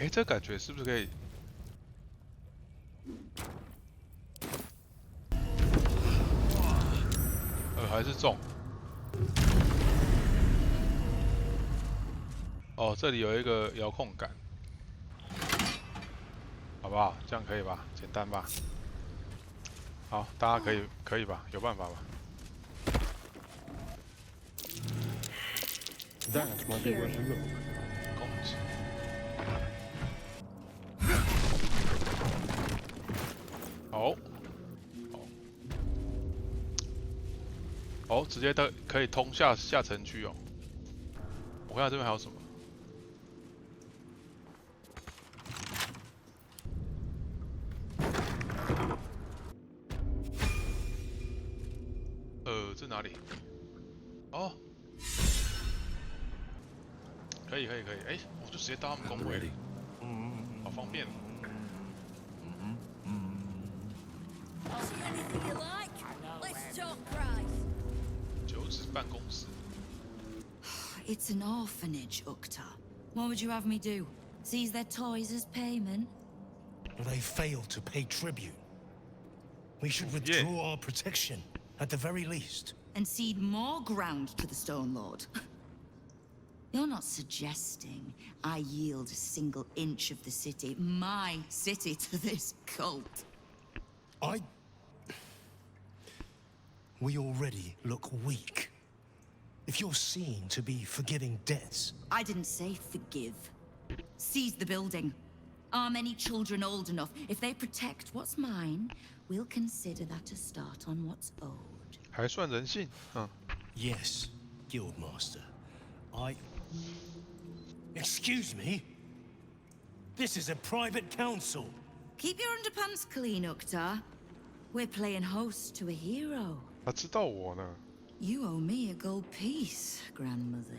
哎，这感觉是不是可以？还是中。哦，这里有一个遥控杆，好不好？这样可以吧？简单吧？好，大家可以吧？有办法吧？That might be worth a look. 攻击。好。哦，直接可以通下城区哦。我看看这边还有什么。这哪里？哦，可以，哎，我就直接到他们工会，好方便。九指办公室。It's an orphanage, Ukta. What would you have me do? Seize their toys as payment? They failed to pay tribute. We should withdraw our protection, at the very least. And cede more ground to the Stone Lord. You're not suggesting I yield a single inch of the city, my city, to this cult. We already look weak. If you're seen to be forgiving debts... I didn't say forgive. Seize the building. Arm any children old enough. If they protect what's mine, we'll consider that a start on what's owed. 还算人性，Yes, Guildmaster. Excuse me? This is a private council. Keep your underpants clean, Uktar. We're playing host to a hero. 他知道我呢。You owe me a gold piece, grandmother.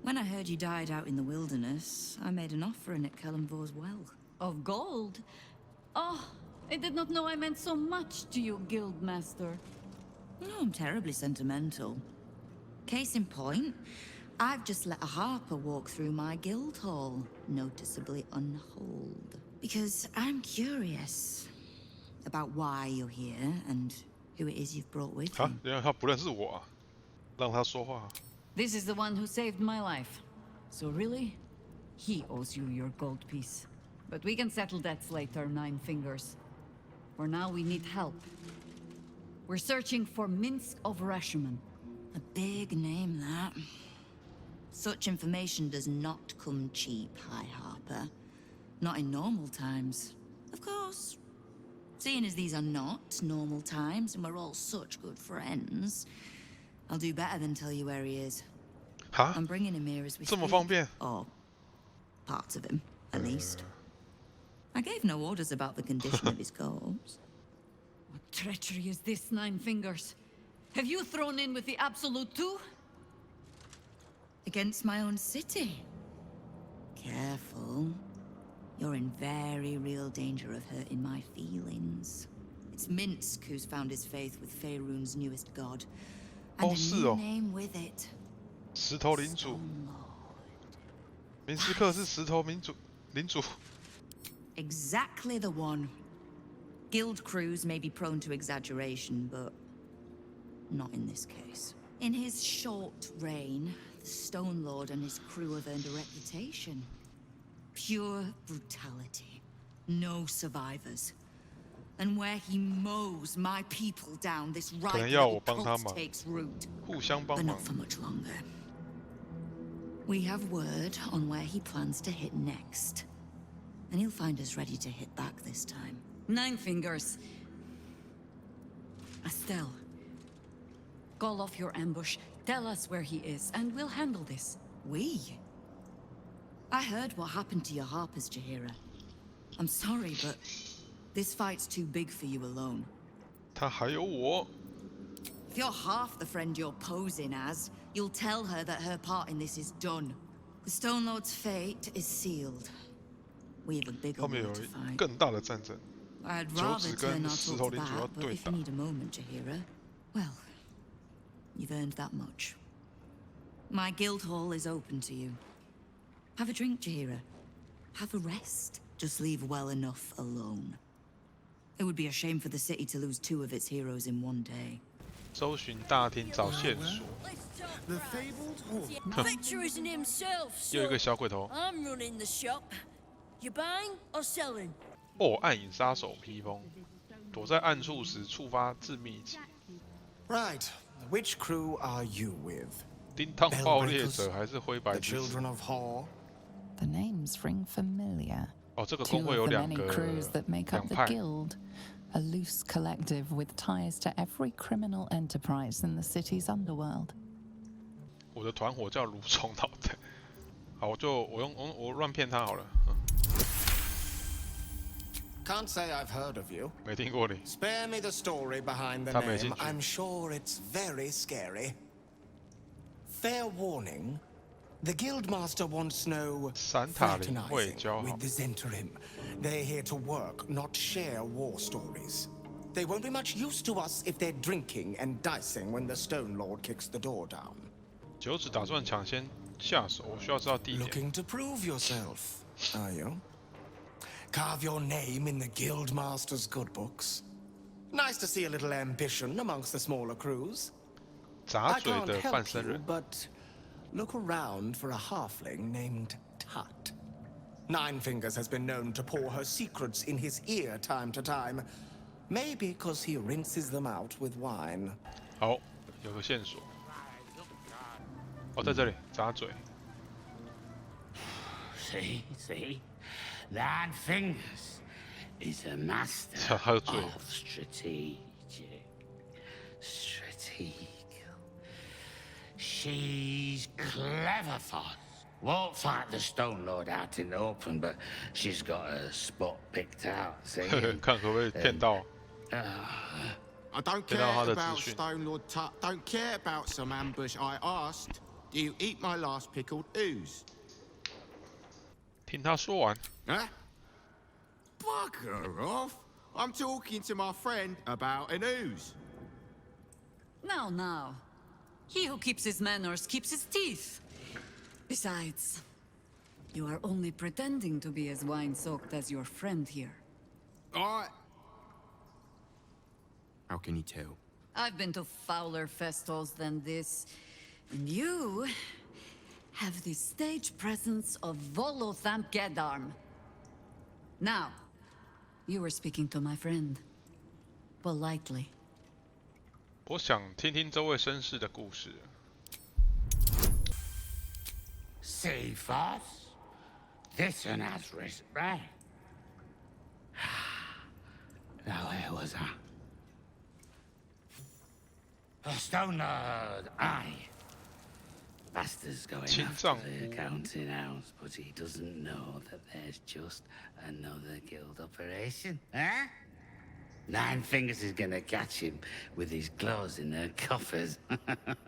When I heard you died out in the wilderness, I made an offering at Kellenvor's well. Of gold? Oh, I did not know I meant so much to you, Guildmaster. No, I'm terribly sentimental. Case in point, I've just let a harper walk through my guild hall, noticeably unholed. Because I'm curious about why you're here and who it is you've brought with you. 原来他不认识我啊，让他说话。This is the one who saved my life. So really, he owes you your gold piece. But we can settle debts later, Nine Fingers. For now, we need help. We're searching for Minsk of Rashomon. A big name, that. Such information does not come cheap, High Harper. Not in normal times. Of course. Seeing as these are not normal times and we're all such good friends, I'll do better than tell you where he is. Huh? I'm bringing him here as we 这么 speak. 方便？ Or parts of him, at least. I gave no orders about the condition of his corpse. What treachery is this, Nine Fingers? Have you thrown in with the Absolute too? Against my own city. Careful. You're in very real danger of hurting my feelings. It's Minsk who's found his faith with Faerun's newest god. And a new name with it. 石头领主。明斯克是石头领主。 Exactly the one. Guild crews may be prone to exaggeration, but not in this case. In his short reign, the Stone Lord and his crew have earned a reputation. Pure brutality. No survivors. And where he mows my people down, this right cult takes root. But not for much longer. We have word on where he plans to hit next. And he'll find us ready to hit back this time. Nine Fingers. Estelle. Call off your ambush, tell us where he is, and we'll handle this. We? I heard what happened to your harpers, Jaheira. I'm sorry, but this fight's too big for you alone. 他还有我。 If you're half the friend you're posing as, you'll tell her that her part in this is done. The Stone Lord's fate is sealed. We have a bigger war to fight. 更大的战争。 I'd rather turn our talk to that, but if you need a moment, Jaheira, well, you've earned that much. My guild hall is open to you. Have a drink, Jaheira. Have a rest. Just leave well enough alone. It would be a shame for the city to lose 2 of its heroes in one day. 搜寻大厅找线索。 The fabled horse. Victor isn't himself, 又一 so 个小鬼头。 I'm running the shop. You buying or selling? 哦，暗影杀手披风，躲在暗处时触发致命一击。 Right. Which crew are you with? 叮当爆裂者还是灰白 The 之子？ children of Hor? The names ring familiar. 哦，这个 Two 工会有 of the 两 many 个 crews that make 两 up the 派。 guild, a loose collective with ties to every criminal enterprise in the city's underworld. 我的团伙叫蠕虫脑袋。好，我乱骗他好了。 Can't say I've heard of you. 没听过你。 Spare me the story behind the 他没 name. 兴趣。 I'm sure it's very scary. Fair warning. The Guildmaster wants no 闪塔领会 fraternizing 交好 with the Zentarim. They're here to work, not share war stories. They won't be much use to us if they're drinking and dicing when the Stone Lord kicks the door down. 九指打算抢先下手，我需要知道地点。 Looking to prove yourself, are you? Carve your name in the Guildmaster's good books. Nice to see a little ambition amongst the smaller crews. 杂 I 嘴 can't 的半 help 身 you, 人， but look around for a halfling named Tut. Nine Fingers has been known to pour her secrets in his ear time to time. Maybe because he rinses them out with wine. 好，有个线索。哦，在这里，杂嘴。 See? Nine Fingers is a master 他的嘴。 of strategic. She's clever, Foss. Won't fight the Stone Lord out in the open, but she's got a spot picked out. See? 看可不可以骗到。 I don't Get care out of the about position. Stone Lord Tut. Don't care about some ambush. I asked, do you eat my last pickled ooze? 听他说完。 Huh? Bugger off! I'm talking to my friend about an ooze. Now. He who keeps his manners keeps his teeth. Besides, you are only pretending to be as wine-soaked as your friend here. How can you tell? I've been to fouler festivals than this, and you have the stage presence of Volothamp Gedarm. Now, you were speaking to my friend. Politely. 我想听听这位绅士的故事。 See, Foss? This one has risk, right? Now, where was I? The Stone Lord, aye. Bastard's going Qin after Zhang the Wu. accounting house, but he doesn't know that there's just another guild operation, huh? Nine Fingers is gonna catch him with his claws in their coffers.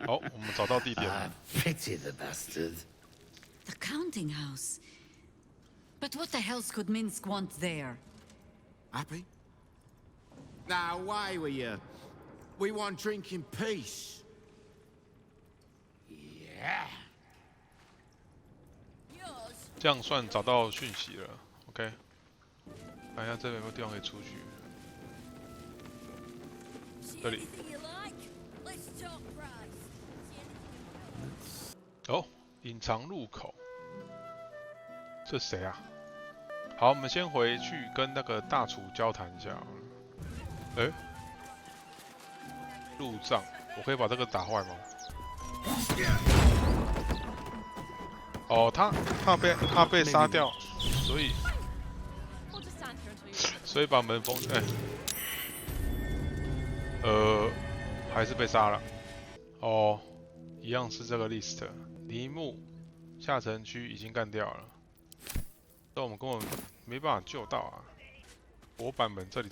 好，我们找到地点 I 了。 pity the bastard. The counting house. But what the hells could Minsk want there? Happy? Now, away with you. We want drink in peace. Yeah. 这样算找到讯息了。OK， 看一下这边有没有地方可以出去。 See Ready. anything you like? Let's talk price. See anything you like? 哦，隐藏入口。这谁啊？好，我们先回去跟那个大厨交谈一下好了。哎，路障，我可以把这个打坏吗？哦，他被杀掉，所以把门封。还是被杀了。哦，一样是这个 list。梨木下城区已经干掉了，但我们根本没办法救到啊。活版本这里。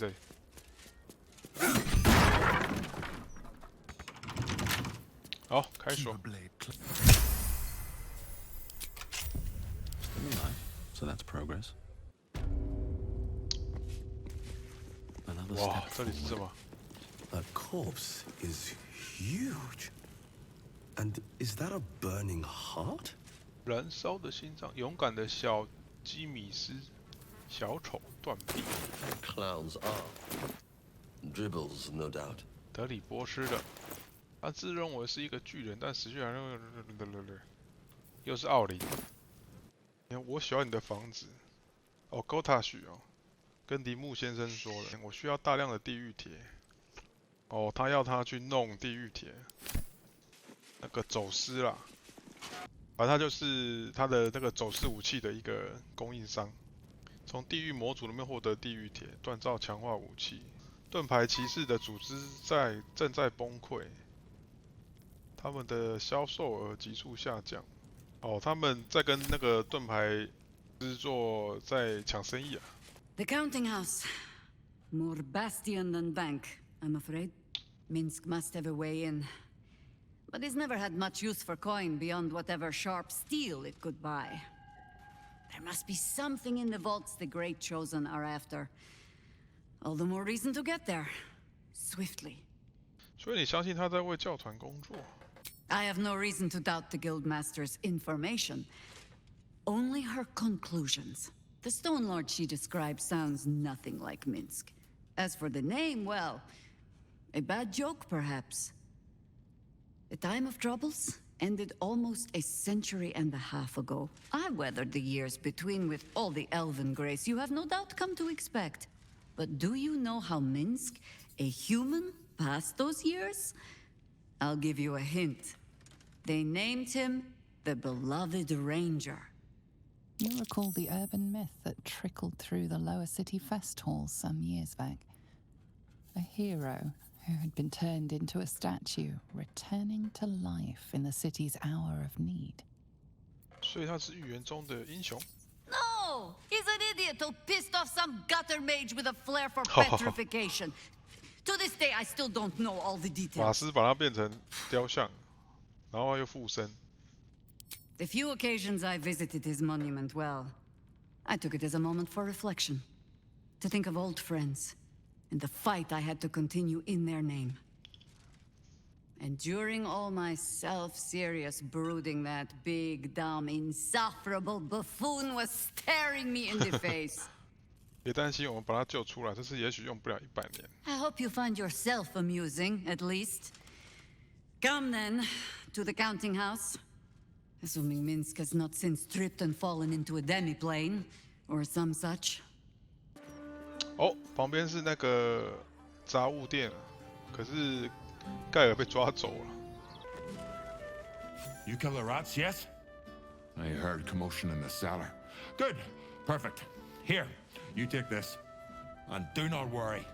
好，开锁。 So that's progress. Another 哇， step 这里是什么？ That corpse is huge. And is that a burning heart? 燃烧的心脏，勇敢的小基米斯、小丑、断臂、 Clowns are. Dribbles, no doubt. 德里波斯的。他自认为是一个巨人，但实际上又是奥林。我喜欢你的房子。哦，高塔许哦，跟铃木先生说了，我需要大量的地狱铁。哦，他要他去弄地狱铁，那个走私啦。反正他就是他的那个走私武器的一个供应商。从地狱模组里面获得地狱铁，锻造强化武器。盾牌骑士的组织正在崩溃。他们的销售额急速下降。哦，他们在跟那个盾牌制作在抢生意啊。The counting house. More bastion than bank, I'm afraid. Minsk must have a way in. But it's never had much use for coin beyond whatever sharp steel it could buy. There must be something in the vaults the Great Chosen are after. All the more reason to get there. Swiftly. 所以你相信他在为教团工作？ I have no reason to doubt the Guildmaster's information. Only her conclusions. The Stone Lord she describes sounds nothing like Minsk. As for the name, well, a bad joke perhaps. A time of troubles ended almost a century and a half ago. I weathered the years between with all the elven grace you have no doubt come to expect. But do you know how Minsk, a human, passed those years? I'll give you a hint. They named him the Beloved Ranger. You recall the urban myth that trickled through the lower city fest halls some years back. A hero who had been turned into a statue, returning to life in the city's hour of need. 所以他是预言中的英雄。 No! He's an idiot who pissed off some gutter mage with a flair for petrification. To this day, I still don't know all the 法 details. 师把它变成雕像，然后又附身。 The few occasions I visited his monument, well, I took it as a moment for reflection. To think of old friends, and the fight I had to continue in their name. And during all my self-serious brooding, that big, dumb, insufferable buffoon was staring me in the face. 别担心，我们把他救出来，这次也许用不了100年。 I hope you find yourself amusing, at least. Come then, to the counting house. Assuming Minsk has not since tripped and fallen into a demiplane, or some such. 哦，旁边是那个杂物店，可是盖尔被抓走了。 You kill the rats, yes? I heard commotion in the cellar. Good. Perfect. Here, you take this. And do not worry.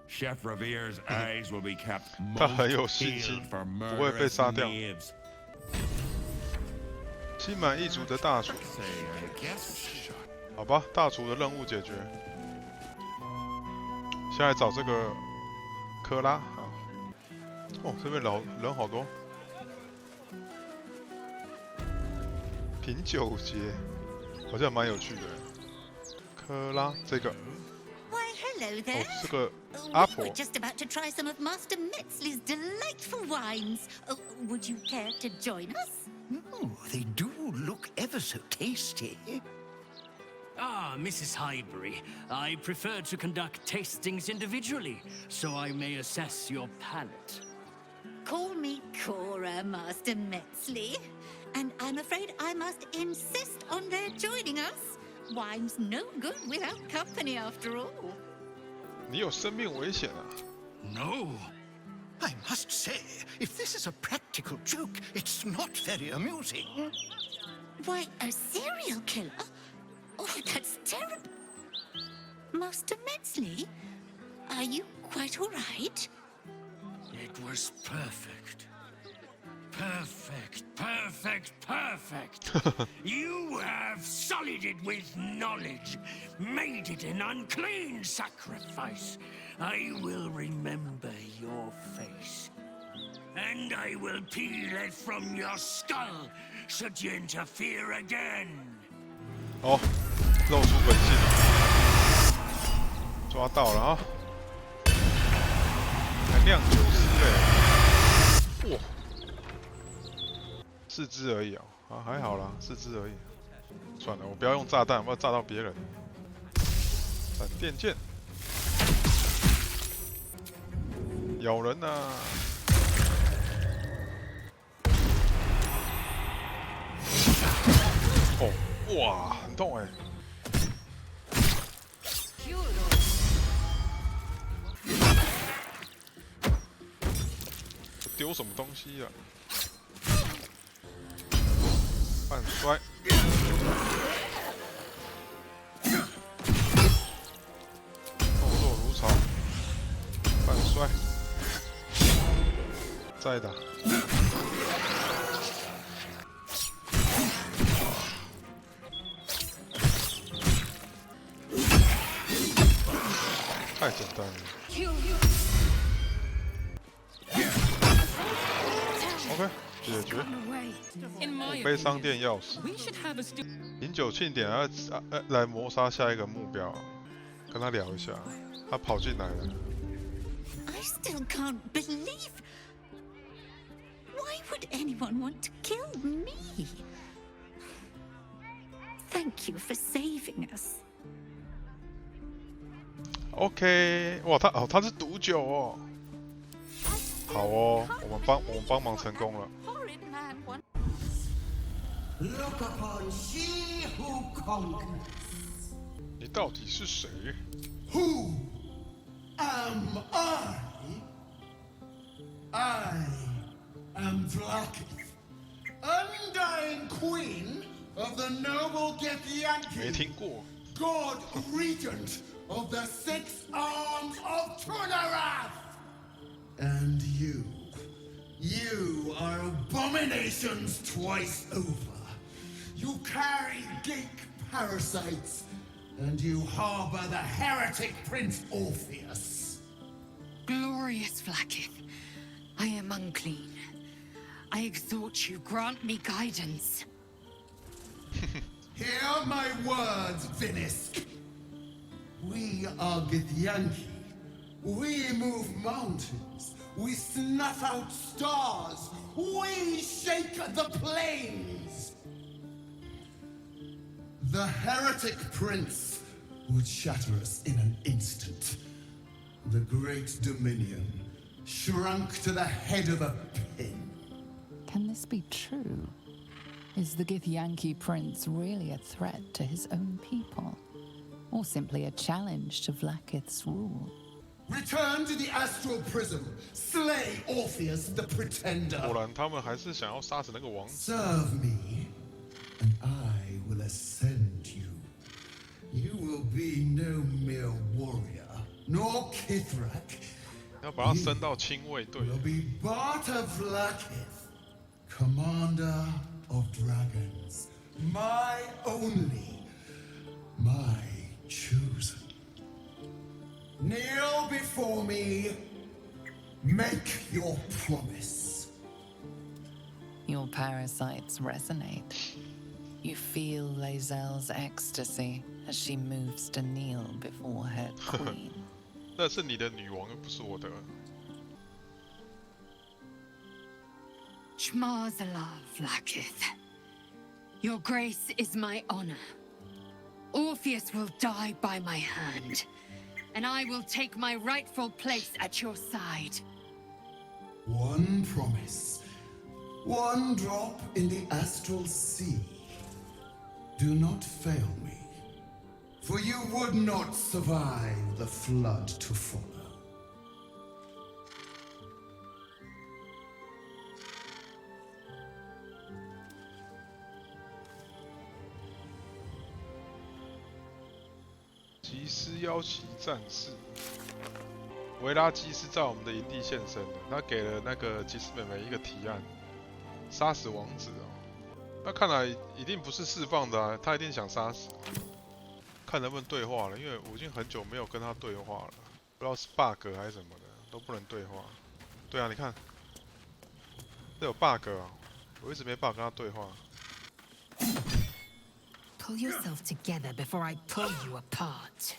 Chef Revere's eyes will be kept 他很有 most 信心 peeled for 不会被 murderous 杀掉。 knaves. 心满意足的大厨， Say, I guess. 好吧，大厨的任务解决。现在找这个科拉啊。哦，这边人好多。品酒节好像蛮有趣的。科拉这个 Why, hello 哦 there. 是个 We 阿婆 were。just about to try some of Master Metzley's delightful wines. Oh, would you care to join us? Oh, they do look ever so tasty. Ah, Mrs. Highbury, I prefer to conduct tastings individually, so I may assess your palate. Call me Cora, Master Metzley. And I'm afraid I must insist on their joining us. Wine's no good without company, after all. 你有生命危险啊！ No. I must say, if this is a practical joke, it's not very amusing. Why, a serial killer? Oh, that's terrible. Master Metzley, are you quite all right? It was perfect. Perfect, perfect, perfect. You have sullied it with knowledge, made it an unclean sacrifice. I will remember your face. And I will peel it from your skull, should you interfere again. 哦，露出本性，抓到了啊！还酿酒师嘞，哇，4只而已哦，啊还好啦，4只而已。算了，我不要用炸弹，我要炸到别人。闪电剑，咬人啊！哦，哇，很痛哎！丢什么东西啊？半摔。动作如潮，半摔。再打。太简单了。OK， 解决。墓碑商店钥匙。饮酒庆典来谋杀下一个目标，跟他聊一下。他跑进来了。I still can't believe. Why would anyone want to kill me? Thank you for saving us. OK， 哇，他是毒酒哦。好哦，我们帮忙成功了。Look upon she who conquers. 你到底是谁 Who am I? I am Blacketh, undying queen of the noble Githyanki. 没听过。God regent of the 6 arms of Tunarath. And you are abominations twice over. You carry geek parasites, and you harbor the heretic Prince Orpheus. Glorious Blacketh, I am unclean. I exhort you, grant me guidance. Hear my words, Vinisk. We are Githyanki. We move mountains. We snuff out stars. We shake the plains. The heretic prince would shatter us in an instant. The great dominion shrunk to the head of a pin. Can this be true? Is the Githyanki prince really a threat to his own people? Or simply a challenge to Vlaakith's rule? Return to the astral prism. Slay Orpheus the pretender. 果然，他们还是想要杀死那个王子。 Serve me, and I will ascend you. You will be no mere warrior, nor Kithrak. 要把他升到亲卫队。 Will be Barta Vlaakith, commander of dragons. My only, my chosen. Kneel before me. Make your promise. Your parasites resonate. You feel Lae'zel's ecstasy as she moves to kneel before her queen. 那是你的女王，又不是我的。 Shmazalav, Vlaakith. Your grace is my honor. Orpheus will die by my hand, and I will take my rightful place at your side. One promise. One drop in the astral sea. Do not fail me, for you would not survive the flood to follow. 吉斯妖旗战士，维拉基是在我们的营地现身的，他给了那个吉斯妹妹一个提案，杀死王子哦。那看来一定不是释放的啊，他一定想杀死。看能不能对话了，因为我已经很久没有跟他对话了，不知道是 bug 还是什么的，都不能对话。对啊，你看，这有 bug 啊，我一直没办法跟他对话。 Pull yourself together before I pull you apart.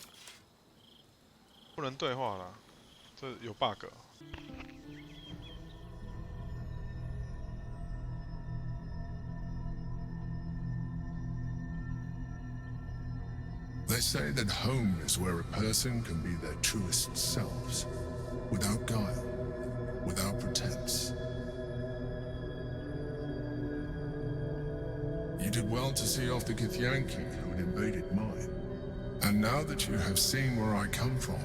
不能对话啦，这有 bug。They say that home is where a person can be their truest selves, without guile, without pretense. You did well to see off the Githyanki who had invaded mine. And now that you have seen where I come from,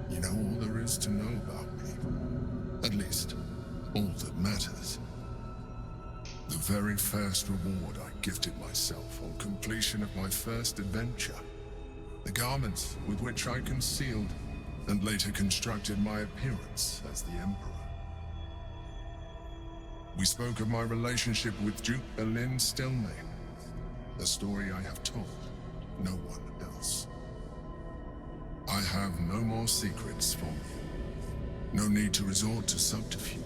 you know all there is to know about me. At least, all that matters. The very first reward I gifted myself on completion of my first adventure. The garments with which I concealed and later constructed my appearance as the Emperor. We spoke of my relationship with Duke Berlin Stelmane, a story I have told no one else. I have no more secrets from you. No need to resort to subterfuge.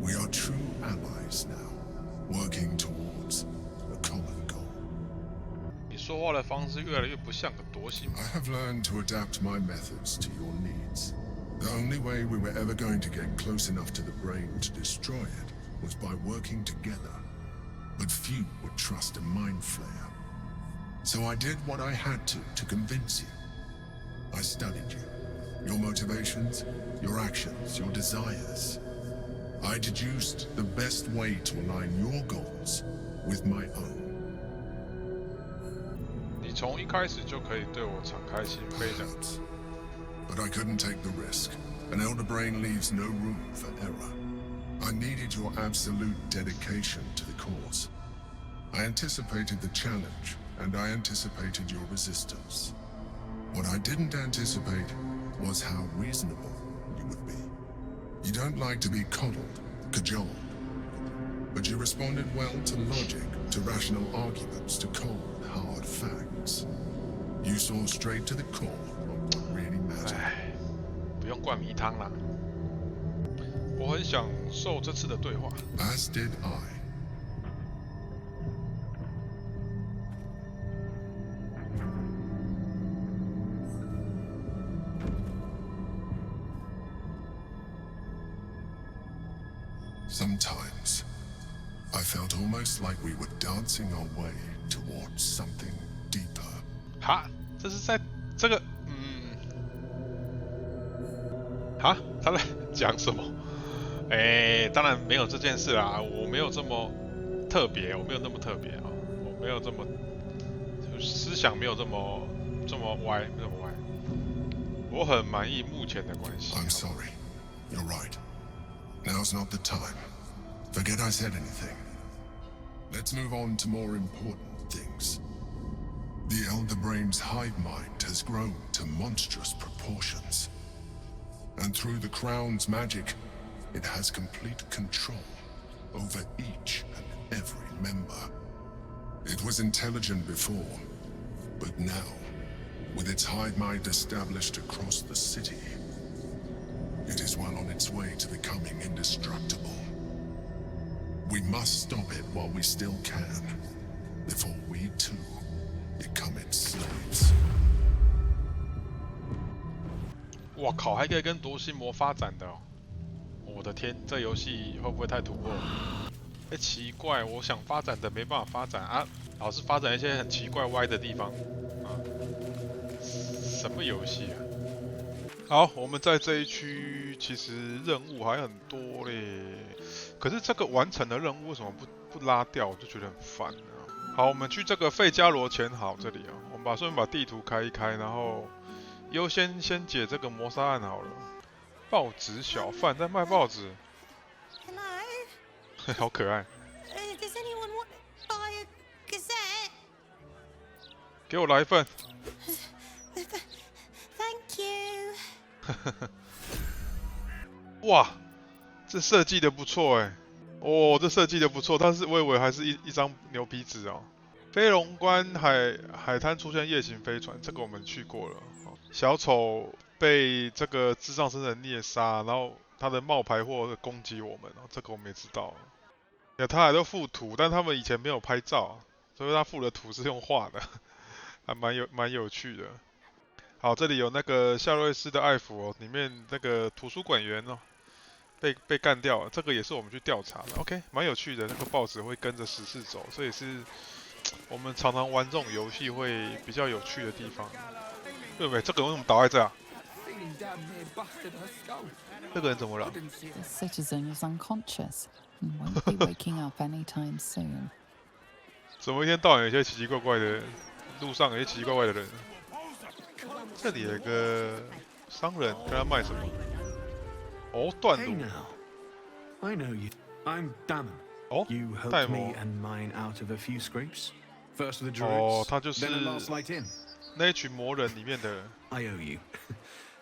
We are true allies now, working towards a common goal. 你说话的方式越来越不像个夺心。I have learned to adapt my methods to your needs. The only way we were ever going to get close enough to the brain to destroy it was by working together. But few would trust a mind flayer. So I did what I had to convince you. I studied you, your motivations, your actions, your desires. I deduced the best way to align your goals with my own. 你从一开始就可以对我敞开心扉的。But I couldn't take the risk. An elder brain leaves no room for error. I needed your absolute dedication to the cause. I anticipated the challenge, and I anticipated your resistance. What I didn't anticipate was how reasonable you would be. You don't like to be coddled, cajoled. But you responded well to logic, to rational arguments, to cold, hard facts. You saw straight to the core of what really mattered. 不用灌迷汤啦。我很享受这次的对话。As did I. Sometimes, I felt almost like we were dancing our way towards something deeper. 哈，这是在这个哈，他在讲什么？当然没有这件事啦，我没有这么特别，我没有那么特别啊，我没有这么思想没有这么歪，这么歪。我很满意目前的关系。I'm sorry. You're right. Now's not the time. Forget I said anything. Let's move on to more important things. The Elder Brain's hive mind has grown to monstrous proportions. And through the Crown's magic, it has complete control over each and every member. It was intelligent before, but now, with its hive mind established across the city, it is well on its way to becoming indestructible. We must stop it while we still can, before we too become its slaves. 哇靠，还可以跟夺心魔发展的哦！我的天，这游戏会不会太突兀？奇怪，我想发展的没办法发展啊，老是发展一些很奇怪歪的地方啊！什么游戏啊？好，我们在这一区其实任务还很多嘞，可是这个完成的任务为什么不拉掉？我就觉得很烦啊。好，我们去这个费加罗前好这里啊，我们顺便把地图开一开，然后优先解这个谋杀案好了。报纸小贩在卖报纸。Hello 。好可爱。Does anyone want to buy a gazette? 给我来一份。Thank you. 哇，这设计的不错哎。哦，这设计的不错，但是我以为还是一张牛皮纸哦。飞龙关海滩出现夜行飞船，这个我们去过了。小丑被这个智障生人猎杀，然后他的冒牌货攻击我们，这个我们也知道。他还都附图，但他们以前没有拍照，所以他附的图是用画的，还蛮有趣的。好，这里有那个夏瑞斯的爱抚哦，里面那个图书馆员哦，被干掉了，这个也是我们去调查的。OK， 蛮有趣的，那个报纸会跟着时事走，这也是我们常常玩这种游戏会比较有趣的地方，对不对？这个人为什么倒在这啊？这个人怎么了 The citizen is unconscious and won't be waking up anytime soon. 怎么一天到晚有些奇奇怪怪的，路上有些奇奇怪怪的人？这里有一个商人，跟他卖什么？哦，断炉。 I know you. I'm Damon. 哦， You 戴 helped 摩 me。and mine out of a few scrapes. First with the 哦， druids, 他就是 then a last light in. 那一群魔人里面的 I owe you.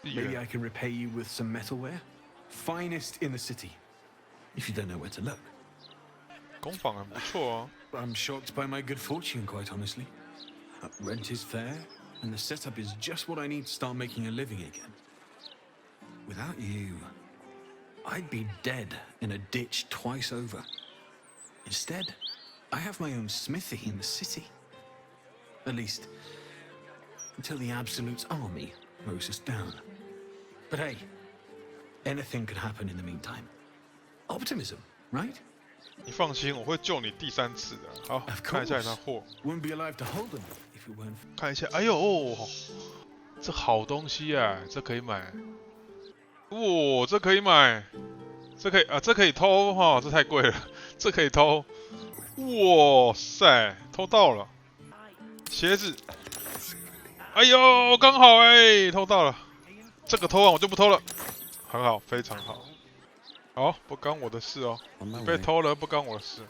一 Maybe 员。 I can repay you with some metalware. Finest in the city. If you don't know where to look. 工坊很不错哦。 I'm shocked by my good fortune, quite honestly. Rent is fair, and the setup is just what I need to start making a living again. Without you, I'd be dead in a ditch twice over. Instead, I have my own smithy in the city. At least, until the Absolute's army mows us down. But hey, anything could happen in the meantime. Optimism, right? 你放心，我会救你第3次的。好，看一下你那货。 Wouldn't be alive to hold them if it weren't. 看一下，哎呦，哦，这好东西啊，这可以买。哇，这可以买，这可以啊，这可以偷哈，这太贵了，这可以偷。哇塞，偷到了。鞋子，哎呦，刚好哎，偷到了。这个偷完我就不偷了，很好，非常好。好，不干我的事哦，被偷了不干我的事。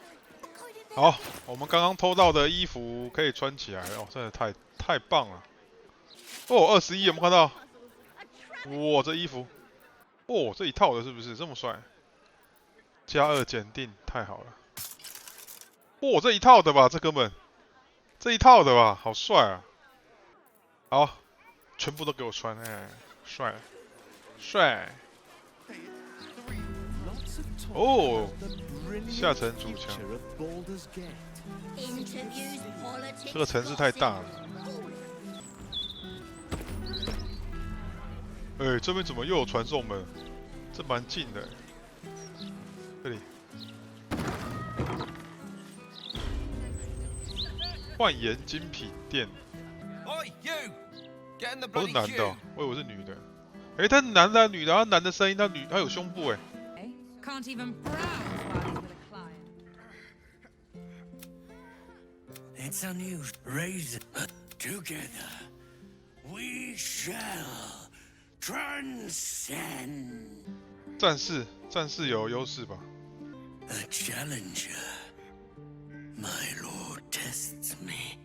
好，我们刚刚偷到的衣服可以穿起来哦，真的太棒了。哦，21有没有看到？哇，这衣服，哦，这一套的是不是这么帅？加2检定，太好了。哦，这一套的吧，这根本，这一套的吧，好帅啊！好，全部都给我穿，哎，帅，帅。哦，下沉主墙。这个城市太大了。哎，这边怎么又有传送门？这蛮近的。这里。幻言精品店。都是男的哦，我以为是女的。哎，他是男的、女的，他男的声音，他有胸部哎。 Can't even browse while he's with a client. It's unused razor, but together we shall transcend. 战士有优势吧 A challenger. My lord tests me.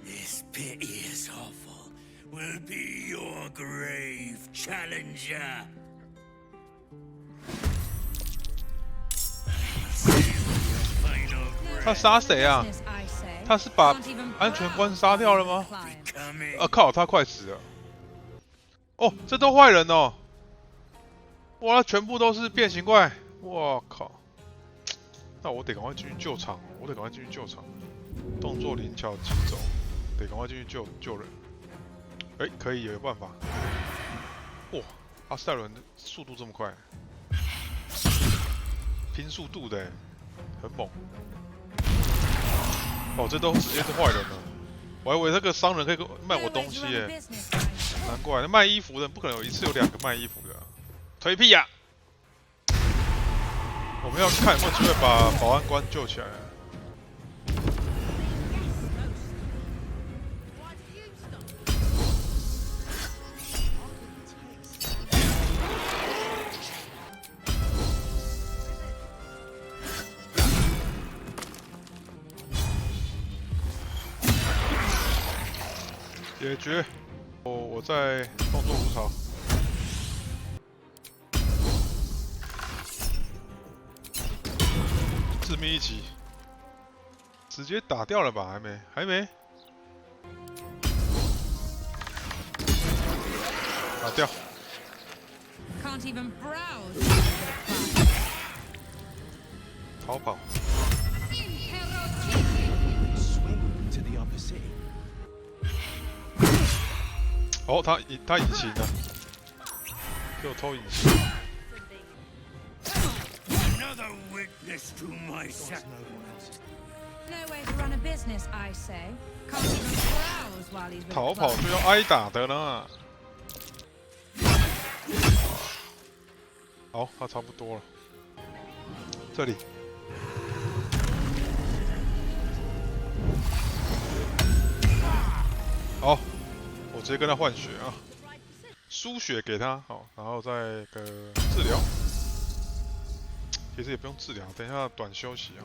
This pit is awful. Will be your grave, challenger. 他杀谁啊？他是把安全官杀掉了吗？啊靠！他快死了。哦，这都坏人哦！哇，全部都是变形怪！我靠！那我得赶快进去救场，我得赶快进去救场。动作灵巧疾走，得赶快进去救人。哎，可以有办法。哇，阿斯泰伦的速度这么快，拼速度的，很猛。 哦，这都直接是坏人了。我还以为那个商人可以卖我东西耶，难怪那卖衣服的不可能有一次有2个卖衣服的、啊，推屁呀、我们要看有没有机会把保安官救起来。解决。我在动作如潮。致命一击，直接打掉了吧？还没。打掉。Can't even browse. 逃跑。 To the opposite. 哦，他隐形了，给我偷隐形。Another witness to my sacrifice. 逃跑就要挨打的啦。好，他差不多了。这里。好，我直接跟他换血啊，输血给他，好，然后再个治疗。其实也不用治疗，等一下短休息啊。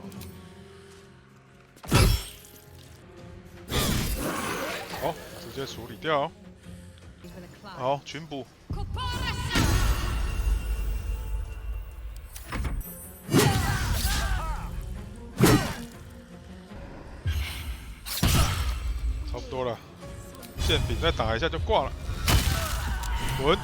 好，直接处理掉。好，群捕。差不多了。馅饼再打一下就挂了，滚！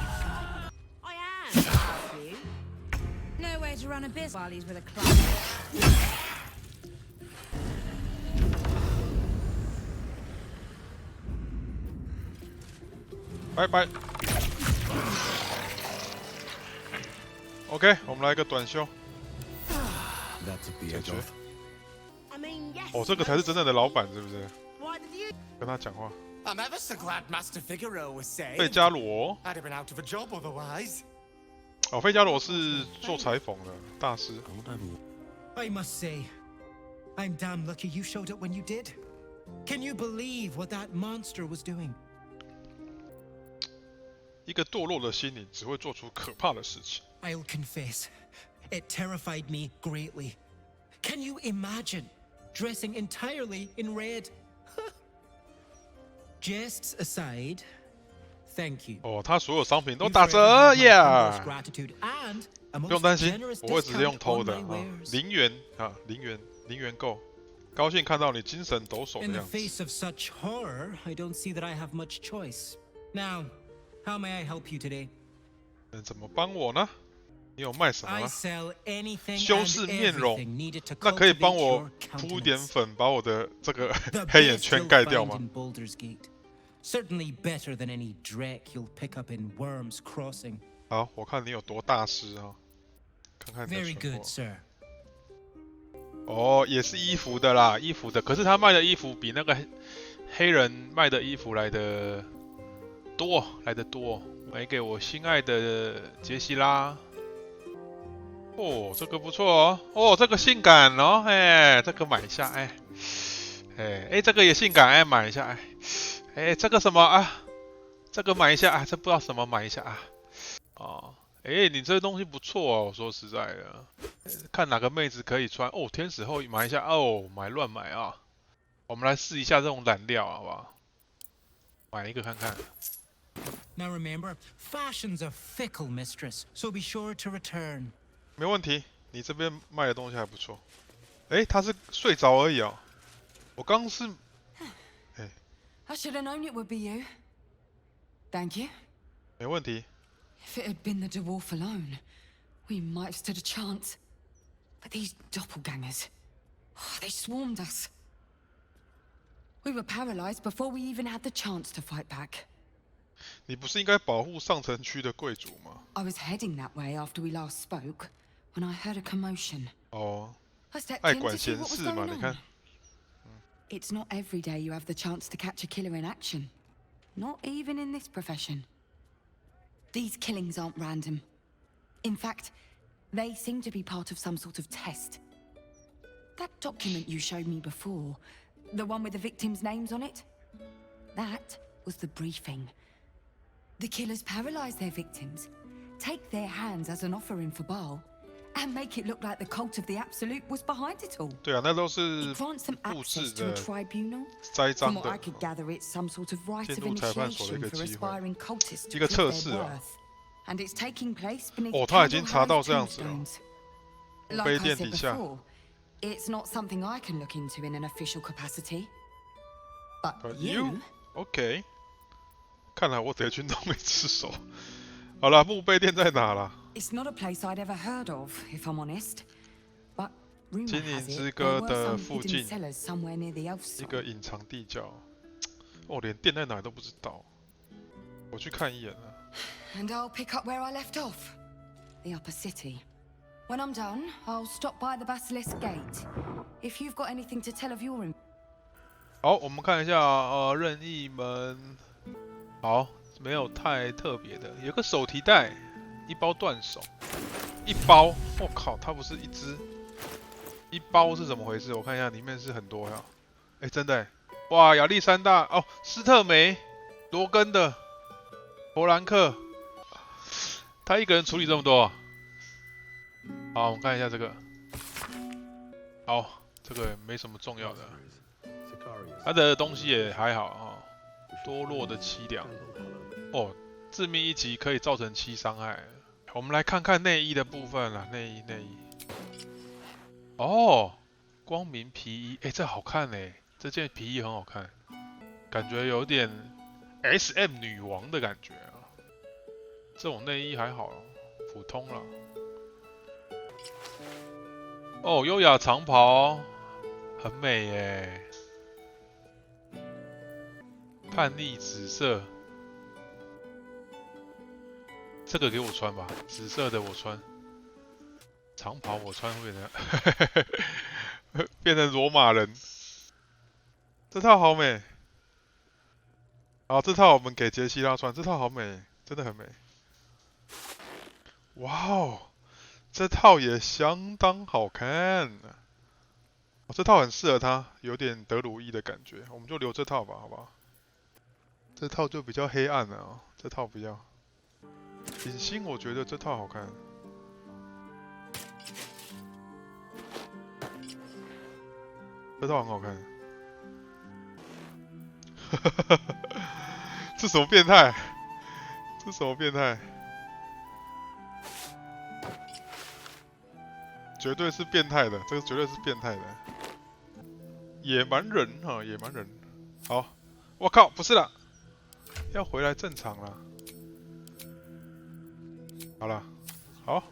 拜拜。OK， 我们来一个短休。解决。哦，这个才是真正的老板，是不是？跟他讲话。I'm ever so glad Master Figaro was saved. 费加罗。I'd have been out of a job otherwise. 哦，费加罗是做裁缝的大师。I must say, I'm damn lucky you showed up when you did. Can you believe what that monster was doing? 一个堕落的心灵只会做出可怕的事情。I'll confess, it terrified me greatly. Can you imagine dressing entirely in red? Jests aside, thank you. 哦，他所有商品都打折呀！不用担心，我会直接用偷的啊，0元啊，0元购。高兴看到你精神抖擞的样子。 In the face of such horror, I don't see that I have much choice. Now, how may I help you today? 能怎么帮我呢？你有卖什么吗？修饰面容，那可以帮我铺一点粉，把我的这个黑眼圈盖掉吗？ Certainly better than any dreck you'll pick up in Worm's Crossing. 好，我看你有多大师啊！看看你的 Very good, sir. 哦，也是衣服的啦，衣服的。可是他卖的衣服比那个黑人卖的衣服来的多，买给我心爱的杰西拉。哦，这个不错哦。哦，这个性感哦，哎，这个买一下，哎，这个也性感，哎，买一下，哎，这个什么啊？这个买一下啊，这不知道什么买一下啊。哦，哎，你这个东西不错哦，我说实在的，看哪个妹子可以穿哦。天使后买一下哦，乱买啊。我们来试一下这种染料，好不好？买一个看看。 Now remember, fashion's a fickle mistress, so be sure to return. 没问题，你这边卖的东西还不错。哎，他是睡着而已哦。我刚是，哎。I should have known it would be you. Thank you. 没问题。If it had been the dwarf alone, we might have stood a chance. But these doppelgangers, they swarmed us. We were paralyzed before we even had the chance to fight back. 你不是应该保护上城区的贵族吗 I was heading that way after we last spoke, when I heard a commotion. 哦， I stepped 爱 in to 管 see 闲 what was 事嘛， going 你看 on.。It's not every day you have the chance to catch a killer in action. Not even in this profession. These killings aren't random. In fact, they seem to be part of some sort of test. That document you showed me before, the one with the victims' names on it, that was the briefing. The killers paralyze their victims, take their hands as an offering for Baal, and make it look like the cult of the Absolute was behind it all. 对啊，那都是 It grants them 布置 access to a 的 tribunal. 栽赃 From what 的 I could gather, it's some sort of rite of 进入裁判所的一 initiation 个 for 机会， aspiring cultists 一 to 个 prove 测 their 试啊。 worth. And it's taking place beneath 哦，他已经查 candle-hallowed 到这样子了。 tombstones. 墓 Like 碑 I 店 said 底下， before, it's not something I can look into in an official capacity. But you? OK， 看来我得去弄一只手。好了，墓碑店在哪啦？ It's not a place I'd ever heard of, if I'm honest. But rumor 精灵 has 之 it 歌 there were 的 some 附 hidden 近， cellars somewhere near the elf 一 side. 个隐藏地窖。哦，连店在哪里都不知道。我去看一眼啊。 And I'll pick up where I left off. The upper city. When I'm done, I'll stop by the Basilisk Gate. If you've got anything to tell of your 好，我们看一下任意门。好，没有太特别的，有个手提袋，一包断手，一包。我靠，它不是一只，一包是怎么回事？我看一下，里面是很多呀。哎，真的，哇，亚历山大哦，斯特梅，罗根的，弗兰克，他一个人处理这么多。好，我们看一下这个。好，这个没什么重要的。他的东西也还好啊，多弱的凄凉哦，致命一击可以造成7伤害。我们来看看内衣的部分啦，内衣。哦，光明皮衣，哎，这好看哎，这件皮衣很好看，感觉有点 SM 女王的感觉啊。这种内衣还好，普通了。哦，优雅长袍，很美耶。叛逆紫色，这个给我穿吧，紫色的我穿，长袍我穿会变成罗马人。这套好美，好，这套我们给杰西拉穿，这套好美，真的很美。哇哦，这套也相当好看。这套很适合他，有点德鲁伊的感觉，我们就留这套吧，好不好？这套就比较黑暗了啊，这套比较。隐星我觉得这套好看。这套很好看。这什么变态？这什么变态？绝对是变态的，这个绝对是变态的。野蛮人哈，野蛮人。好，我靠，不是啦。要回来正常了。好了，好。